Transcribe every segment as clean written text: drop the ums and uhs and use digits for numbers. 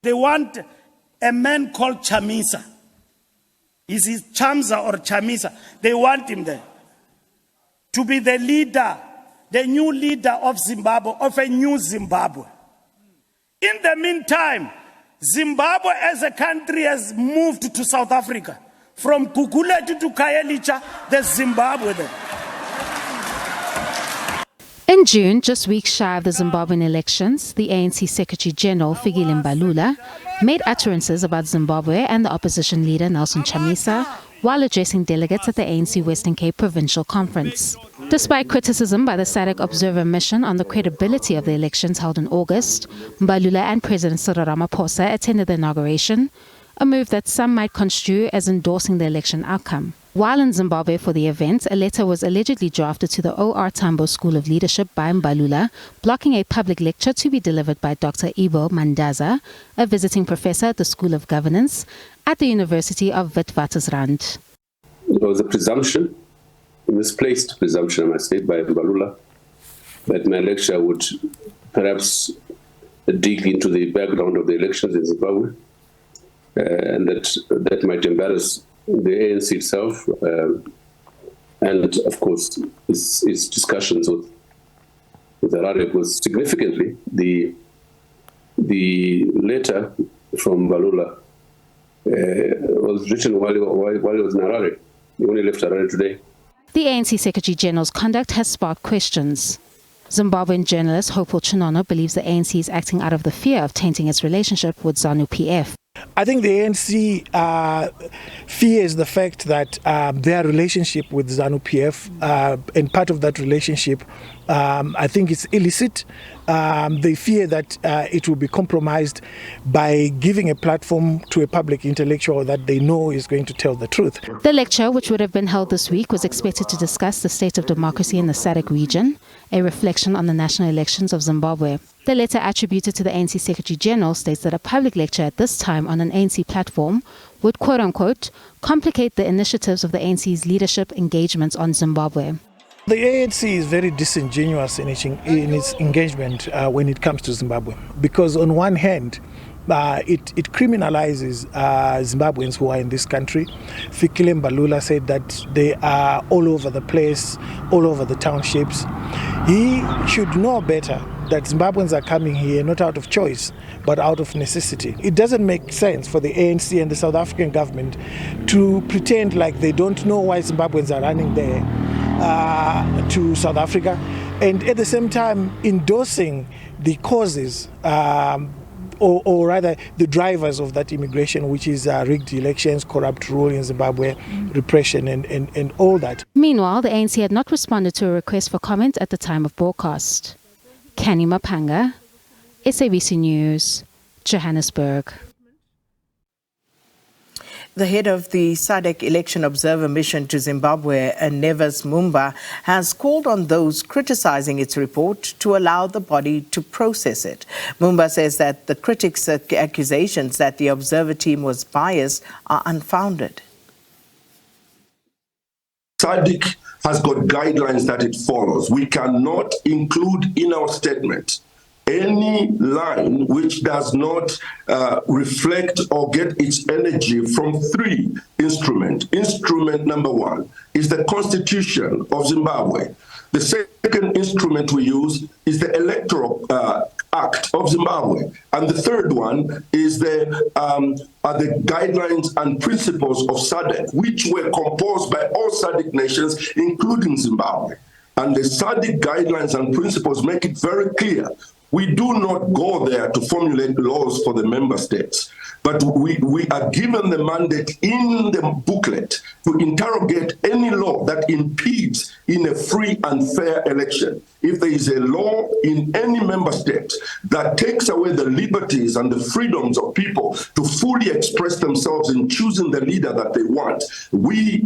They want a man called Chamisa. Is it Chamsa or Chamisa? They want him there to be the leader, the new leader of Zimbabwe, of a new Zimbabwe. In the meantime, Zimbabwe as a country has moved to South Africa. From Gugulethu to Khayelitsha, there's Zimbabwe there. In June, just weeks shy of the Zimbabwean elections, the ANC Secretary General Fikile Mbalula made utterances about Zimbabwe and the opposition leader Nelson Chamisa while addressing delegates at the ANC Western Cape Provincial Conference. Despite criticism by the SADC Observer Mission on the credibility of the elections held in August, Mbalula and President Cyril Ramaphosa attended the inauguration, a move that some might construe as endorsing the election outcome. While in Zimbabwe for the event, a letter was allegedly drafted to the OR Tambo School of Leadership by Mbalula, blocking a public lecture to be delivered by Dr. Ibbo Mandaza, a visiting professor at the School of Governance at the University of Witwatersrand. There was a presumption, a misplaced presumption, I must say, by Mbalula, that my lecture would perhaps dig into the background of the elections in Zimbabwe, and that might embarrass the ANC itself, and of course its discussions with Harare, because significantly the letter from Mbalula was written while he was in Harare. He only left Harare today. The ANC Secretary General's conduct has sparked questions. Zimbabwean journalist Hopewell Chin'ono believes the ANC is acting out of the fear of tainting its relationship with ZANU-PF. I think the ANC fears the fact that their relationship with ZANU-PF, and part of that relationship, I think it's illicit. They fear that it will be compromised by giving a platform to a public intellectual that they know is going to tell the truth. The lecture, which would have been held this week, was expected to discuss the state of democracy in the SADC region, a reflection on the national elections of Zimbabwe. The letter attributed to the ANC Secretary General states that a public lecture at this time on an ANC platform would, quote-unquote, complicate the initiatives of the ANC's leadership engagements on Zimbabwe. The ANC is very disingenuous in its engagement when it comes to Zimbabwe, because on one hand, it criminalizes Zimbabweans who are in this country. Fikile Mbalula said that they are all over the place, all over the townships. He should know better that Zimbabweans are coming here not out of choice, but out of necessity. It doesn't make sense for the ANC and the South African government to pretend like they don't know why Zimbabweans are running there to South Africa, and at the same time endorsing the causes or rather the drivers of that immigration, which is rigged elections, corrupt rule in Zimbabwe, repression and all that. Meanwhile, the ANC had not responded to a request for comment at the time of broadcast. Kenny Mapanga, SABC News, Johannesburg. The head of the SADC Election Observer Mission to Zimbabwe, Neves Mumba, has called on those criticising its report to allow the body to process it. Mumba says that the critics' accusations that the observer team was biased are unfounded. SADC has got guidelines that it follows. We cannot include in our statement any line which does not reflect or get its energy from three instruments. Instrument number one is the Constitution of Zimbabwe. The second instrument we use is the Electoral Act of Zimbabwe. And the third one is the guidelines and principles of SADC, which were composed by all SADC nations, including Zimbabwe. And the SADC guidelines and principles make it very clear. We do not go there to formulate laws for the member states, but we are given the mandate in the booklet to interrogate any law that impedes in a free and fair election. If there is a law in any member state that takes away the liberties and the freedoms of people to fully express themselves in choosing the leader that they want, we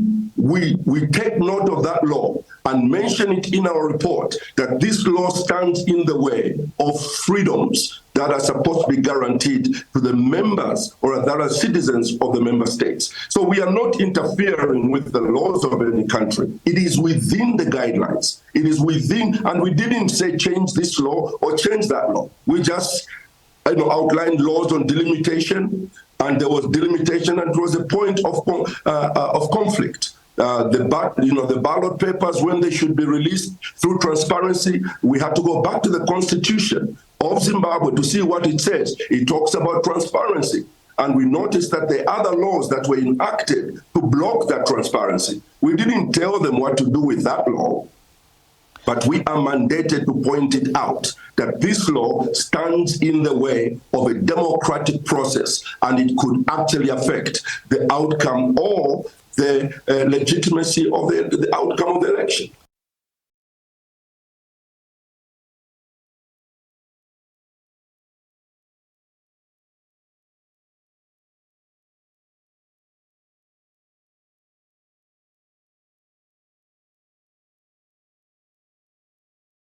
take note of that law and mention it in our report that this law stands in the way of freedoms that are supposed to be guaranteed to the members or that are citizens of the member states. So we are not interfering with the laws of any country. It is within the guidelines. It is within, and we didn't say change this law or change that law. We just outlined laws on delimitation, and there was delimitation, and it was a point of conflict. The ballot papers, when they should be released through transparency, we had to go back to the Constitution of Zimbabwe to see what it says. It talks about transparency. And we noticed that the other laws that were enacted to block that transparency, we didn't tell them what to do with that law, but we are mandated to point it out, that this law stands in the way of a democratic process, and it could actually affect the outcome or the legitimacy of the outcome of the election.